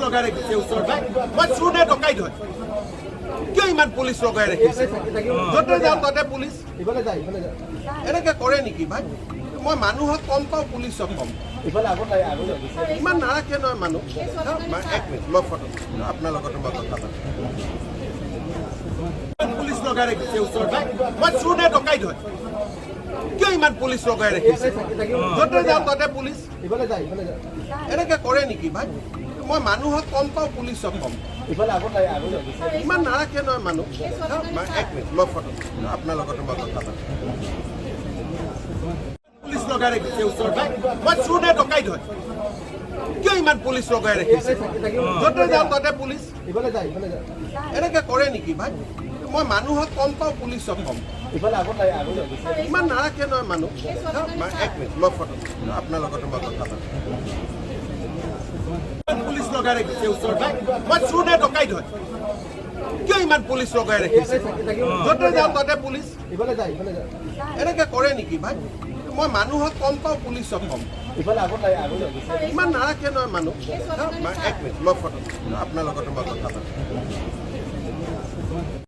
লগাই ৰাখিছে ওচৰত মই চুনে ডকাইত হয় কিয় ইমান পুলিচ লগাই ৰাখিছে য'তে যাওঁ ততে পুলিচ এনেকৈ কৰে নেকি ভাই মই মানুহক কম পাওঁ পুলিচক কম ইমান নাৰাখে নহয় মানুহ এক মিনিট মই ফটো আপোনাৰ লগতে মই কথা পাতিম পুলিচ লগাই ৰাখিছে ওচৰত মই চুনে ডকাইত হয় কিয় ইমান পুলিচ লগাই ৰাখিছে য'তে যাওঁ ততে পুলিচ এনেকৈ কৰে নেকি ভাই মই মানুহক কম পাওঁ পুলিচক কম ইমান নাৰাখে নহয় মানুহ এক মিনিট মই ফটো আপোনাৰ লগতে মই কথা পাতিম পুলিচ লগাই ৰাখিছে ওচৰত মই চুনে ডকাইত হয় কিয় ইমান পুলিচ লগাই ৰাখিছে য'তে যাওঁ ততে পুলিচ এনেকৈ কৰে নেকি ভাই মই মানুহক কম পাওঁ পুলিচক কম ইমান নাৰাখে নহয় মানুহ এক মিনিট মই ফটো আপোনাৰ লগতে মই কথা পাতিম পুলিচ লগাই ৰাখিছে ওচৰত মই চুনে ডকাইত হয় কিয় ইমান পুলিচ লগাই ৰাখিছে য'তে যাওঁ ততে পুলিচ এনেকৈ কৰে নেকি ভাই মই মানুহক কম পাওঁ পুলিচক কম ইমান নাৰাখে নহয় মানুহ এক মিনিট মই ফটো আপোনাৰ লগতে মই কথা পাতিম